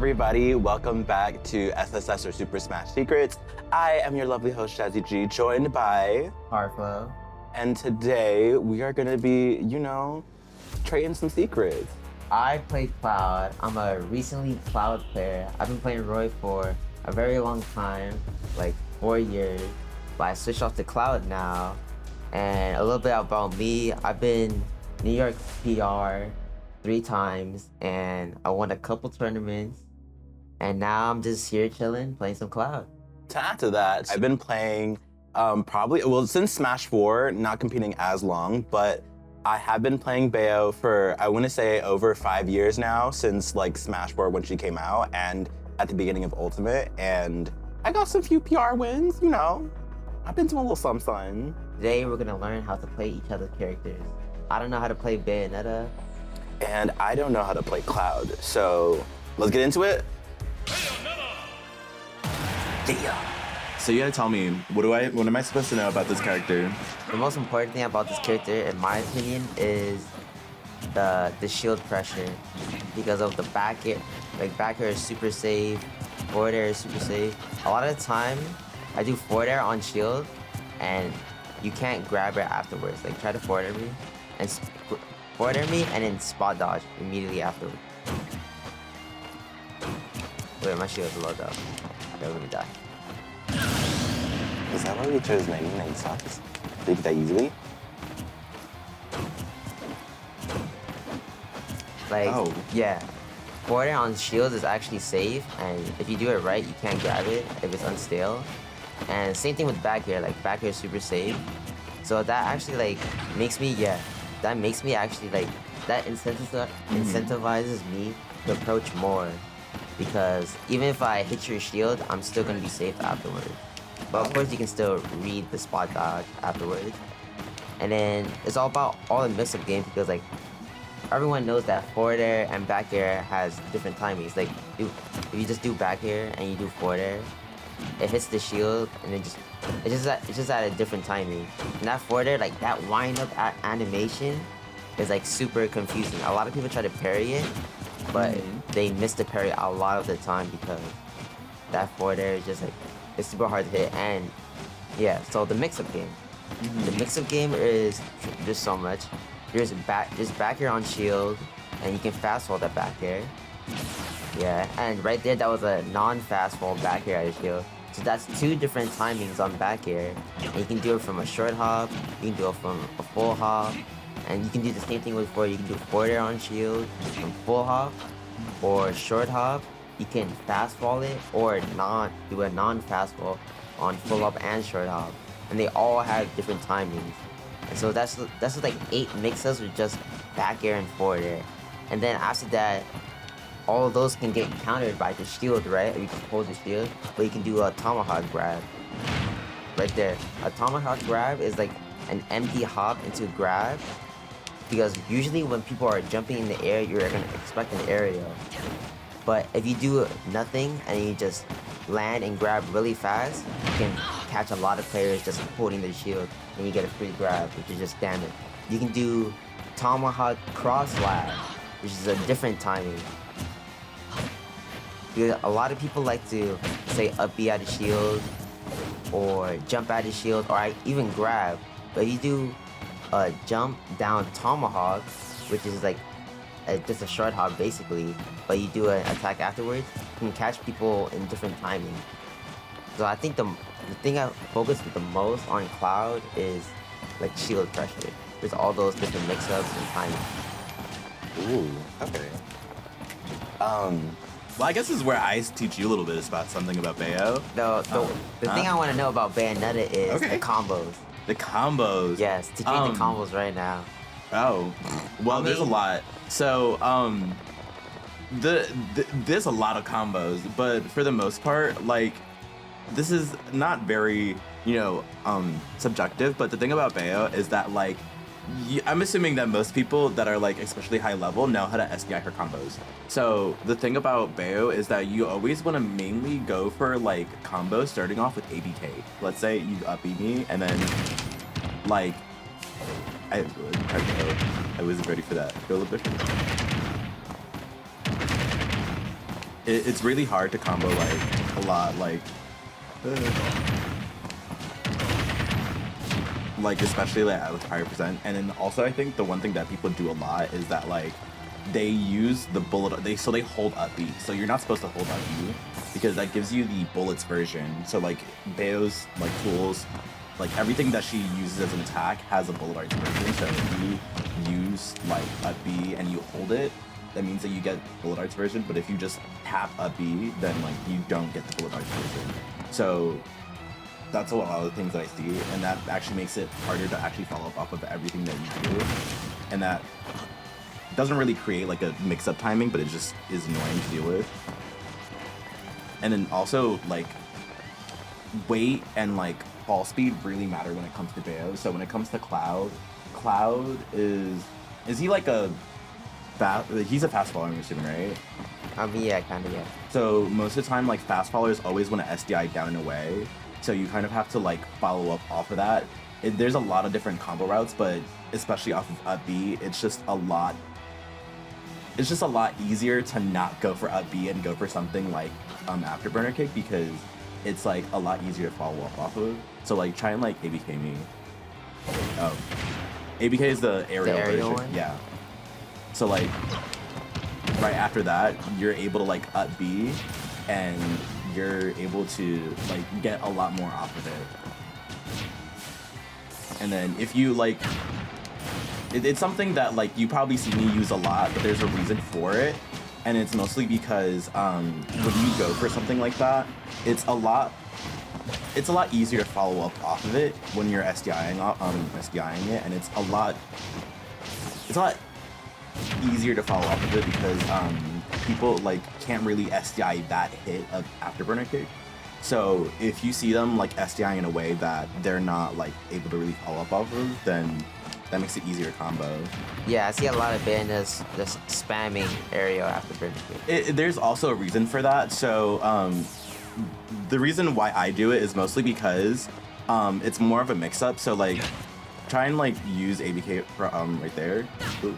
everybody? Welcome back to SSS or Super Smash Secrets. I am your lovely host, Shazzy G, joined by Harflow. And today we are gonna be, trading some secrets. I play Cloud. I'm a recently Cloud player. I've been playing Roy for a very long time, like 4 years, but I switched off to Cloud now. And a little bit about me, I've been New York PR 3 times, and I won a couple tournaments, and now I'm just here chilling, playing some Cloud. To add to that, I've been playing since Smash 4, not competing as long, but I have been playing Bayo for, I want to say, over 5 years now, since like Smash 4 when she came out, and at the beginning of Ultimate, and I got some few PR wins, I've been doing a little something. Today we're gonna learn how to play each other's characters. I don't know how to play Bayonetta. And I don't know how to play Cloud, so let's get into it. Yeah. So you gotta tell me, what am I supposed to know about this character? The most important thing about this character, in my opinion, is the shield pressure, because of the back air. Like back air is super safe, forward air is super safe. A lot of the time, I do forward air on shield, and you can't grab it afterwards. Like try to forward air me, and forward air me, and then spot dodge immediately afterwards. Wait, my shield's low though. Okay, let me die. Is that why we chose 99 sucks? They did that easily? Yeah. Forward air on shields is actually safe, and if you do it right, you can't grab it if it's unstale. And same thing with back air, like back air is super safe. So that actually makes me actually that incentivizes me to approach more, because even if I hit your shield, I'm still gonna be safe afterwards. But of course you can still read the spot dodge afterwards. And then it's all about all the mix-up games, because everyone knows that forward air and back air has different timings. Like if you just do back air and you do forward air, it hits the shield and it's just at a different timing. And that forward air, that wind up animation is super confusing. A lot of people try to parry it, but they miss the parry a lot of the time, because that forward air is just it's super hard to hit. And yeah, so the mix-up game. The mix-up game is just so much. There's back air on shield, and you can fast fall that back air. Yeah, and right there, that was a non-fast fall back air at shield. So that's 2 different timings on back air. And you can do it from a short hop, you can do it from a full hop, and you can do the same thing with forward. You can do forward air on shield from full hop or short hop. You can fast fall it or not do a non-fast fall on full hop and short hop. And they all have different timings. And so that's 8 mix-ups with just back air and forward air. And then after that, all of those can get countered by the shield, right? You can hold the shield, but you can do a tomahawk grab. Right there. A tomahawk grab is an empty hop into grab, because usually when people are jumping in the air, you're gonna expect an aerial. But if you do nothing and you just land and grab really fast, you can catch a lot of players just holding the shield, and you get a free grab, which is just damage. You can do tomahawk cross slap, which is a different timing. Because a lot of people like to say up B out of shield, or jump out of shield, or even grab. But you do a jump down tomahawk, which is just a short hop basically, but you do an attack afterwards, you can catch people in different timing. So I think the thing I focus the most on Cloud is shield pressure. There's all those different mix-ups and timing. Ooh, okay. Well, I guess this is where I teach you a little bit about something about Bayo. The thing I want to know about Bayonetta is the combos. The combos. Yes, teaching the combos right now. Oh, well, there's a lot. So, there's a lot of combos, but for the most part, this is not very, subjective. But the thing about Bayo is that, I'm assuming that most people that are especially high level know how to SDI her combos. So the thing about Bayo is that you always want to mainly go for combos starting off with ABK. Let's say you up B me, and then I wasn't ready for that. Go a little bit. it's really hard to combo like a lot, like especially like at a higher percent. And then also I think the one thing that people do a lot is that like they use the bullet. They hold up B. So you're not supposed to hold up B because that gives you the bullets version. So like Bayo's like tools, like everything that she uses as an attack has a bullet arts version. So if you use like up B and you hold it, that means that you get bullet arts version. But if you just tap up B, then like you don't get the bullet arts version. So that's a lot of the things that I see, and that actually makes it harder to actually follow up off of everything that you do. And that doesn't really create like a mix-up timing, but it just is annoying to deal with. And then also like weight and like fall speed really matter when it comes to Bayo. So when it comes to Cloud is he like a he's a fast follower, I'm assuming, right? Yeah, kind of, yeah. So most of the time, like fast followers always want to SDI down and away. So you kind of have to like follow up off of that. There's a lot of different combo routes, but especially off of up B, it's just a lot easier to not go for up B and go for something like afterburner kick because it's like a lot easier to follow up off of. So like try and like ABK me. Oh, ABK is the aerial version. One? Yeah. So like right after that, you're able to like up B and you're able to like get a lot more off of it. And then if you like, it's something that like you probably see me use a lot, but there's a reason for it. And it's mostly because when you go for something like that, it's a lot easier to follow up off of it when you're SDIing it, and it's a lot easier to follow up with it because people like can't really SDI that hit of afterburner kick. So if you see them like SDIing in a way that they're not like able to really follow up off of, then that makes it easier combo. Yeah, I see a lot of Bayonettas just spamming aerial afterburner kick. There's also a reason for that. So the reason why I do it is mostly because it's more of a mix-up. So like try and like use ABK right there. Ooh.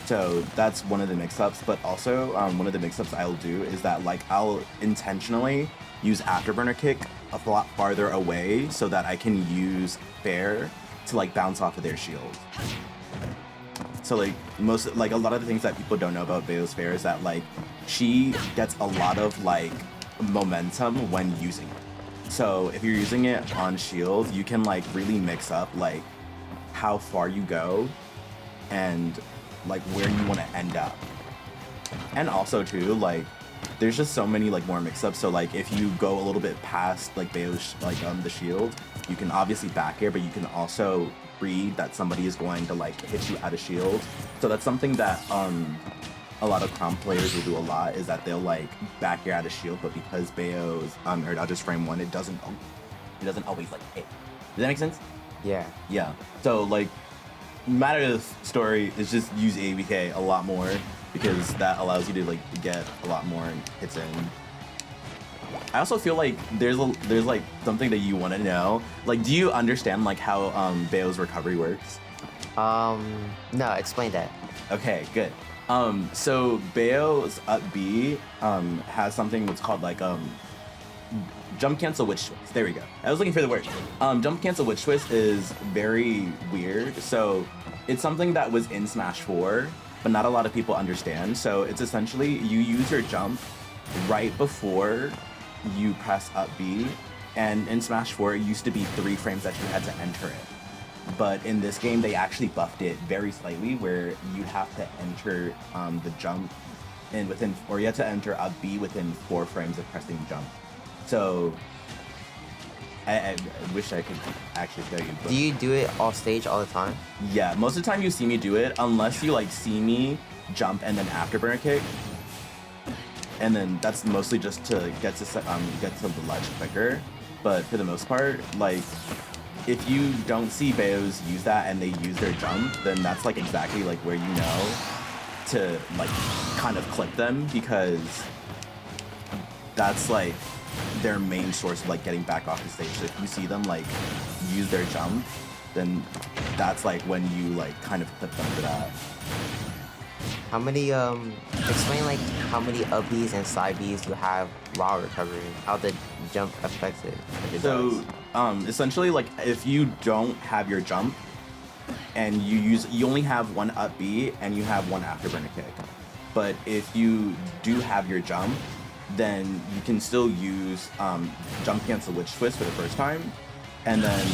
So that's one of the mix-ups, but also one of the mix-ups I'll do is that like I'll intentionally use afterburner kick a lot farther away so that I can use fair to like bounce off of their shield. So like a lot of the things that people don't know about Bayo's fair is that like she gets a lot of like momentum when using it. So if you're using it on shield, you can like really mix up like how far you go and like where you want to end up. And also too, like there's just so many like more mix-ups. So like if you go a little bit past like Bayo's like the shield, you can obviously back air, but you can also read that somebody is going to like hit you out of shield. So that's something that a lot of comp players will do a lot, is that they'll like back air out of shield, but because Bayo's or I'll just frame one, it doesn't always like hit. Does that make sense? Yeah. Yeah. So like matter of the story is just use ABK a lot more because that allows you to like get a lot more hits in. I also feel like there's like something that you want to know. Like, do you understand like how Bayo's recovery works? No, explain that. Okay, good. So Bayo's up B has something that's called like jump cancel witch twist. There we go. I was looking for the word. Jump cancel witch twist is very weird. So it's something that was in Smash 4, but not a lot of people understand. So it's essentially you use your jump right before you press up B, and in Smash 4 it used to be 3 frames that you had to enter it. But in this game they actually buffed it very slightly, where you have to enter the jump and you have to enter up B within 4 frames of pressing jump. So I wish I could actually tell you. But Do you do it off stage all the time? yeah, most of the time you see me do it, unless you like see me jump and then afterburner kick. And then that's mostly just to get to the ledge quicker. But for the most part, like if you don't see Bayos use that and they use their jump, then that's like exactly like where you know to like kind of clip them, because that's like their main source of like getting back off the stage. So if you see them like use their jump, then that's like when you like kind of clip them for that. How many explain like how many up Bs and side Bs you have while recovering? How the jump affects it? If it So does. essentially, like if you don't have your jump and you only have one up B and you have one afterburner kick. But if you do have your jump, then you can still use jump cancel witch twist for the first time, and then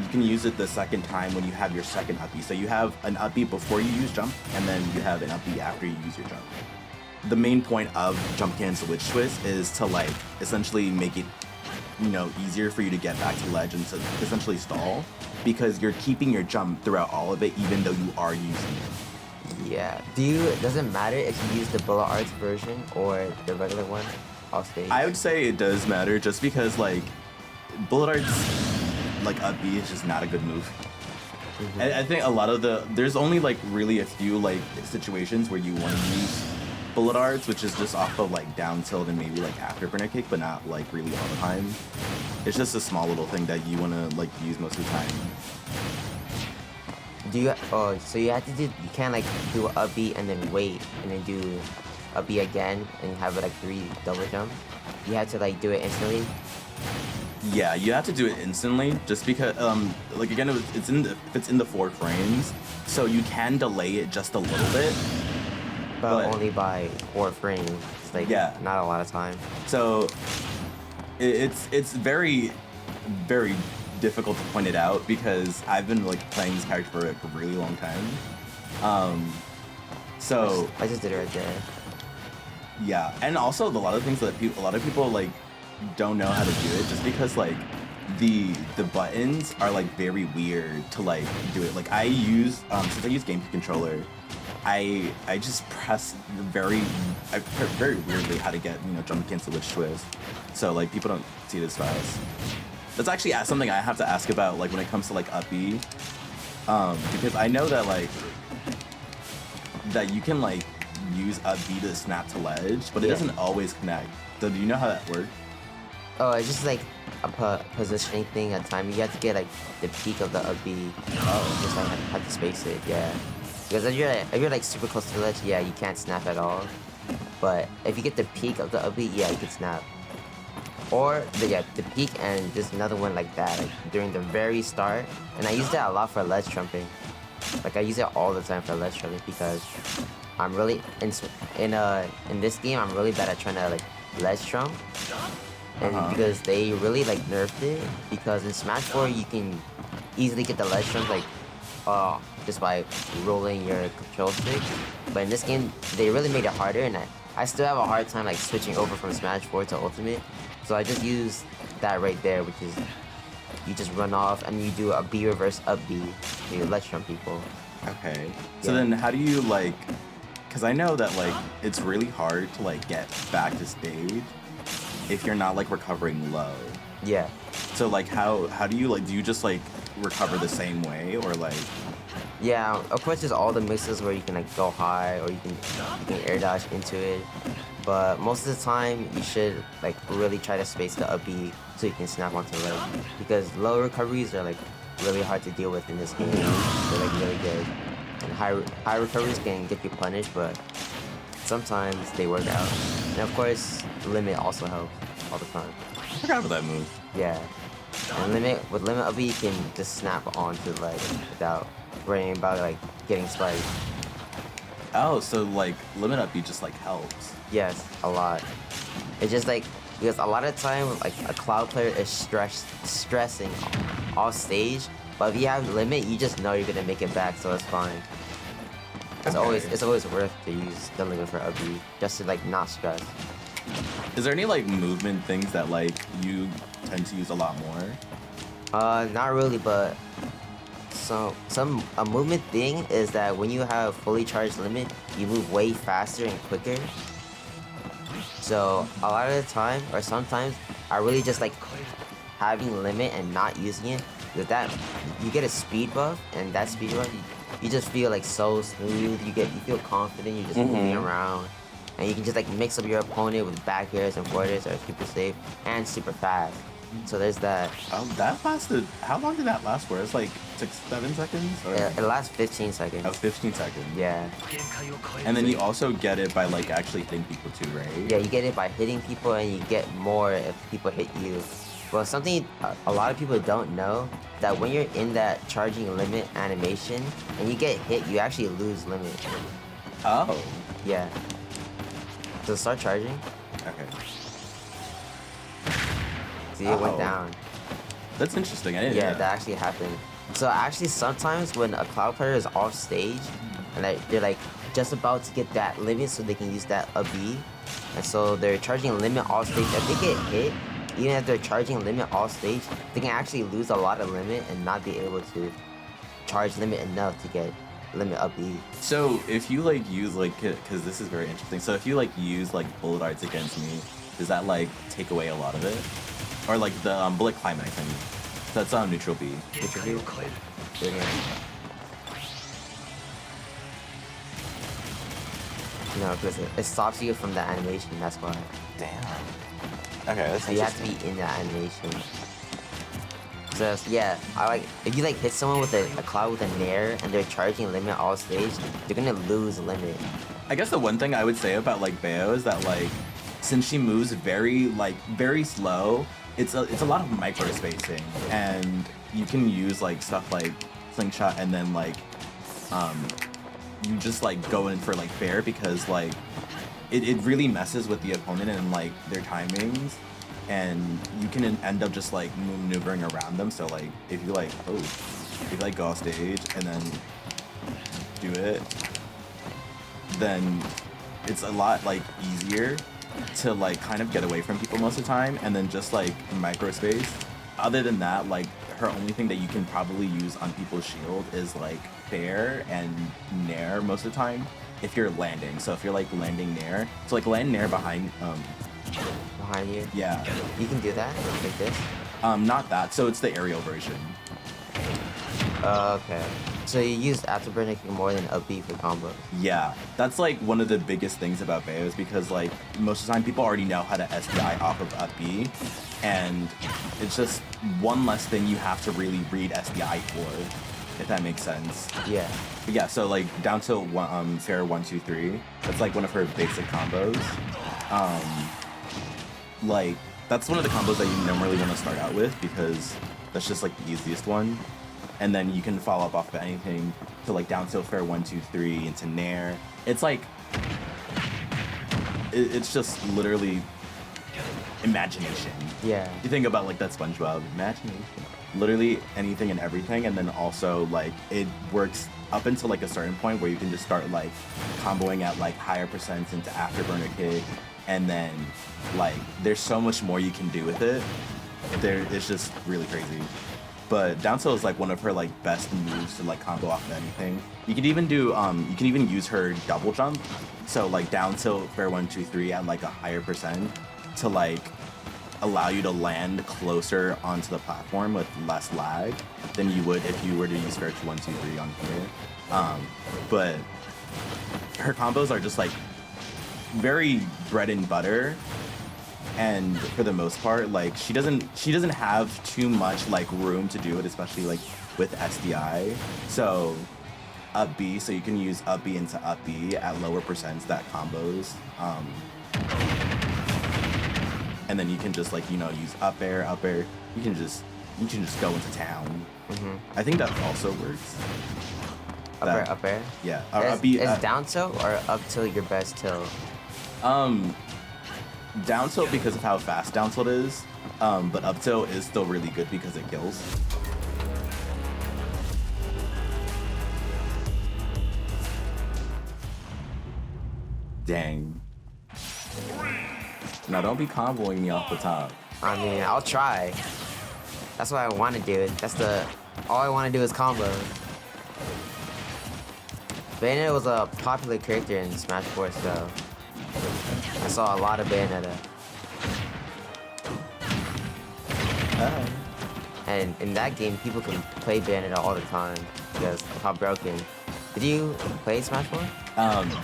you can use it the second time when you have your second up B. So you have an up B before you use jump, and then you have an up B after you use your jump. The main point of jump cancel witch twist is to like essentially make it, you know, easier for you to get back to ledge and to essentially stall, because you're keeping your jump throughout all of it, even though you are using it. Yeah. Does it matter if you use the bullet arts version or the regular one off stage? I would say it does matter, just because like bullet arts, like up B is just not a good move. Mm-hmm. I think a lot of there's only like really a few like situations where you want to use bullet arts, which is just off of like down tilt and maybe like afterburner kick, but not like really all the time. It's just a small little thing that you want to like use most of the time. Do you? Oh, so you have to do. You can't like do a B and then wait and then do a B again and have like 3 double jump. You have to like do it instantly. Yeah, you have to do it instantly, just because like again, it's in the 4 frames, so you can delay it just a little bit. But only by 4 frames. It's like not a lot of time. So it's very, very difficult to point it out, because I've been like playing this character for a really long time. So I just did it right there. yeah, and also a lot of things that a lot of people like don't know how to do it, just because like the buttons are like very weird to like do it. Like I use since I use GameCube controller, I just press very weirdly how to get, you know, jump cancel witch twist. So like people don't see this fast. That's actually something I have to ask about, like when it comes to like up B, because I know that like that you can like use up B to snap to ledge, but it doesn't always connect. So do you know how that works? Oh, it's just like a positioning thing at time. You have to get like the peak of the up B. Oh, just like have to space it. Yeah. Because if you're like super close to the ledge, yeah, you can't snap at all. But if you get the peak of the up B, yeah, you can snap. Or the peak and just another one like that, like during the very start. And I use that a lot for ledge trumping. Like I use it all the time for ledge trumping, because I'm really in this game I'm really bad at trying to like ledge trump. And because they really like nerfed it, because in Smash 4 you can easily get the ledge trump like just by rolling your control stick. But in this game they really made it harder, and I still have a hard time like switching over from Smash 4 to Ultimate. So I just use that right there, which is you just run off and you do a B reverse up B. You ledge trump people. Okay. So then how do you like, because I know that like it's really hard to like get back to stage if you're not like recovering low. Yeah. So like how do you just like recover the same way, or like? Yeah, of course there's all the mixes where you can like go high or you can air dash into it. But most of the time you should like really try to space the up B so you can snap onto the ledge. Because low recoveries are like really hard to deal with in this game. They're like really good. And high recoveries can get you punished, but sometimes they work out. And of course, limit also helps all the time. I forgot about that move. Yeah. And with limit up B, you can just snap onto the ledge without worrying about like getting spiked. Oh, so like limit up B just like helps. Yes, a lot. It's just like, because a lot of time like a cloud player is stressing off stage, but if you have limit, you just know you're gonna make it back, so it's fine. It's always worth to use the limit for up B, just to like not stress. Is there any like movement things that like you tend to use a lot more? Not really, but a movement thing is that when you have fully charged limit, you move way faster and quicker. So a lot of the time, or sometimes, I really just like having limit and not using it. With that, you get a speed buff, and that speed buff, you just feel like so smooth. You feel confident. You're just moving around, and you can just like mix up your opponent with back airs and forward airs that are super safe and super fast. So there's that. Oh, that lasted. How long did that last for? It's like 6-7 seconds, or It lasts 15 seconds. oh, 15 seconds. Yeah. And then you also get it by like actually hitting people too, right? Yeah, you get it by hitting people, and you get more if people hit you. Well, something a lot of people don't know, that when you're in that charging limit animation and you get hit, you actually lose limit. Oh. Yeah. So start charging. Okay. See, it went Oh. down. That's interesting. I didn't know Yeah, that. that actually happened. So actually, sometimes when a cloud player is off stage, and they're like just about to get that limit so they can use that up B, and so they're charging limit off stage. If they get hit, even if they're charging limit off stage, they can actually lose a lot of limit and not be able to charge limit enough to get limit up B. So if you like use like, because this is very interesting. So if you like use like bullet arts against me, does that like take away a lot of it? Or like the bullet climax, I mean. That's neutral B. Neutral B? Good here. No, because it stops you from the animation, that's why. Damn. Okay, that's So you have to interesting. be in that animation. So yeah, I like if you like hit someone with a cloud with a nair and they're charging limit all stage, they're gonna lose limit. I guess the one thing I would say about like Bayo is that like, since she moves very slow, it's a lot of micro spacing, and you can use like stuff like slingshot, and then like you just like go in for like fair, because like it really messes with the opponent and like their timings, and you can end up just like maneuvering around them. So like if you like go off stage and then do it, then it's a lot like easier to like kind of get away from people most of the time, and then just like micro space. Other than that, like her only thing that you can probably use on people's shield is like fair and nair most of the time if you're landing. So if you're like landing nair, so like land nair behind Behind you. yeah, You can do that like this. not that. So it's the aerial version. Okay. So you use afterburner kick more than up B for combos. Yeah, that's like one of the biggest things about Bayo, is because like most of the time people already know how to SDI off of up B, and it's just one less thing you have to really read SDI for, if that makes sense. Yeah. But yeah, so like down to one, fair 1 2 3. That's like one of her basic combos. Like that's one of the combos that you normally want to start out with, because that's just like the easiest one. And then you can follow up off of anything to like down tilt fair 1 2 3 into nair. It's like it's just literally imagination. Yeah. You think about like that SpongeBob imagination, literally anything and everything. And then also like it works up until like a certain point where you can just start like comboing at like higher percents into afterburner kick, and then like there's so much more you can do with it. It's just really crazy. But down tilt is like one of her like best moves to like combo off of anything. You can even do you can even use her double jump. So like down tilt fair 1 2 3 at like a higher percent to like allow you to land closer onto the platform with less lag than you would if you were to use fair 1 2 3 on here. But her combos are just like very bread and butter. And for the most part, like she doesn't have too much like room to do it, especially like with SDI. So up B, so you can use up B into up B at lower percents that combos. And then you can just like, you know, use up air. You can just go into town. I think that also works. Up air? Yeah. Or Is, up B, is down tilt or up tilt your best tilt? Down tilt because of how fast down tilt is, but up tilt is still really good because it kills. Dang. Now don't be comboing me off the top. I mean, I'll try. That's what I want to do. All I want to do is combo. Bayonetta was a popular character in Smash 4, so I saw a lot of Bayonetta. And in that game, people can play Bayonetta all the time because of how broken. Did you play Smash 4?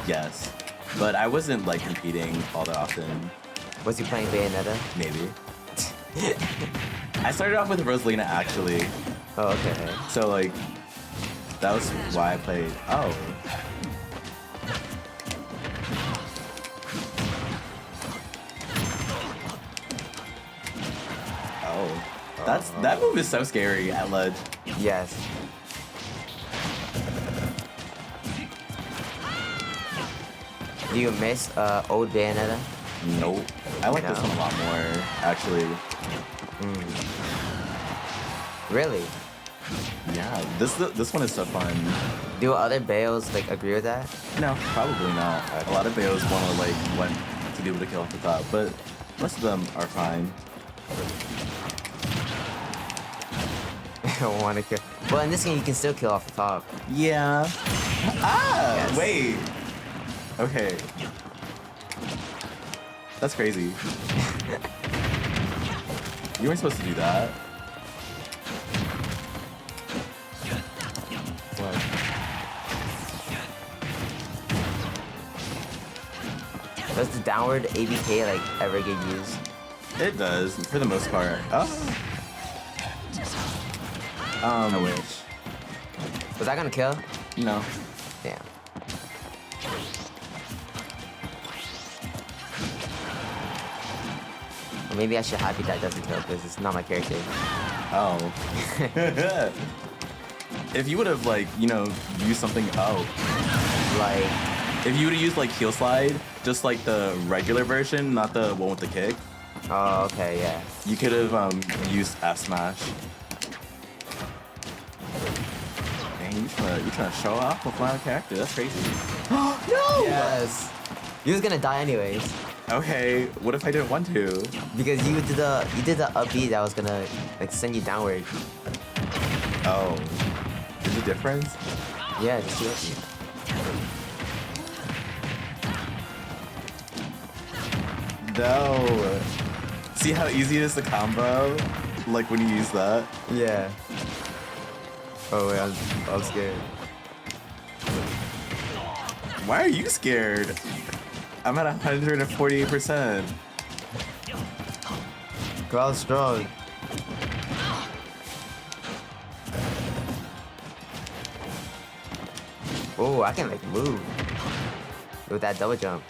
Yes, but I wasn't like competing all that often. Was you playing Bayonetta? Maybe. I started off with Rosalina actually, Oh, okay. so like that was why I played. Oh. Oh. That move is so scary at ledge. Yes. Do you miss old Bayonetta? Nope. I like this No. one a lot more, actually. Really? Yeah, this one is so fun. Do other Bayos like agree with that? No, probably not. A lot of Bayos want to be able to kill off the top, but most of them are fine. I don't want to kill. Well, in this game, you can still kill off the top. Yeah. Ah! Yes. Wait. Okay. That's crazy. You weren't supposed to do that. What? Does the downward ABK like ever get used? It does, for the most part. Oh. I wish. Was that gonna kill? No. Damn. Or maybe I should happy that doesn't kill because it's not my character. Oh. If you would have, like, you know, used something. Oh. Like, If you would have used, like, Heel Slide, just like the regular version, not the one with the kick, oh, okay, yeah. you could have used F Smash. Dang, you trying to show off with my character? That's crazy. No! Yes. You was gonna die anyways Okay, what if I didn't want to? because you did the upbeat that was gonna like send you downward. Oh, there's a difference? Yeah, just do upbeat. No. See how easy it is to combo? Like when you use that? Yeah. Oh wait, I'm scared. Why are you scared? I'm at 148%. Crowd strong. Oh, I can like move with that double jump.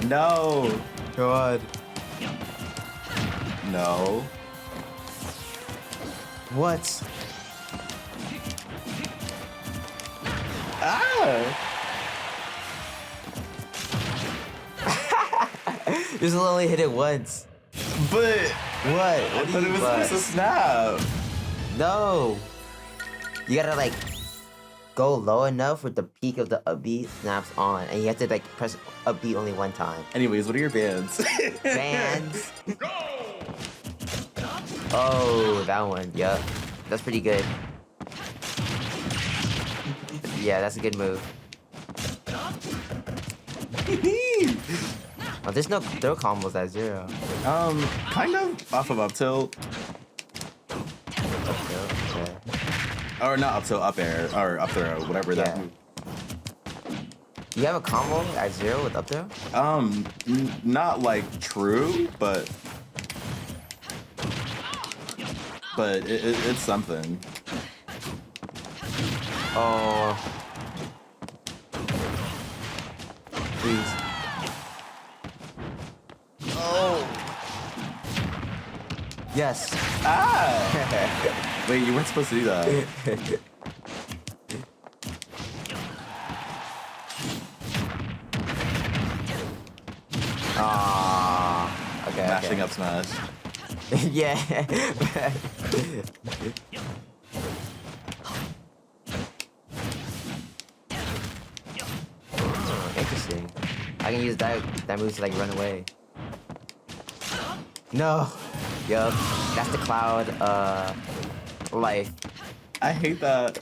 No. God. No. What? Ah! Just only hit it once. But What? I What thought do it you was but? supposed to snap. No. You gotta like go low enough with the peak of the upbeat snaps on, and you have to like press upbeat only one time. Anyways, what are your bands? Bands. Oh, that one. Yup. That's pretty good. Yeah, that's a good move. Oh, there's no throw combos at 0. Kind of off of up tilt. Okay. Or not up tilt, up air. Or up throw, whatever that Yeah. move. You have a combo at 0 with up throw? Not like true, but it's something. Oh. Please. Oh. Yes. Ah! Wait, you weren't supposed to do that. Ah. Okay. Mashing okay. up smash. Yeah. Oh, interesting. I can use that move to like run away. No. Yup. That's the cloud life. I hate that.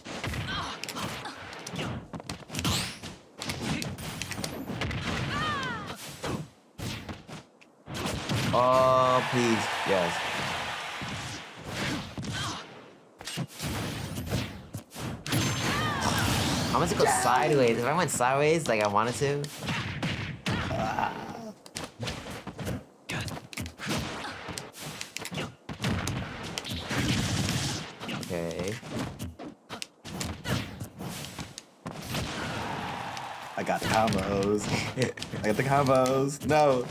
Oh please. Yes. I'm gonna go sideways. If I went sideways like I wanted to. Okay. I got the combos. I got the combos. No.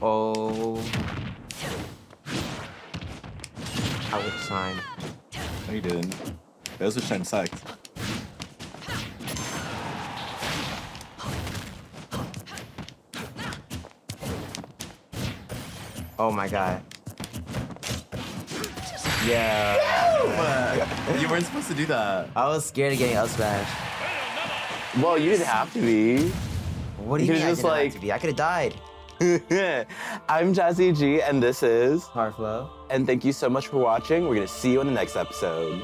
Oh. I would sign. No, you didn't. Those were shine sucked. Oh my god. Yeah. You weren't supposed to do that. I was scared of getting up smash. Well, you didn't have to be. What do you You mean I could've just, didn't have like- to be? I could have died. I'm Jazzy G, and this is Harflow. And thank you so much for watching. We're gonna see you in the next episode.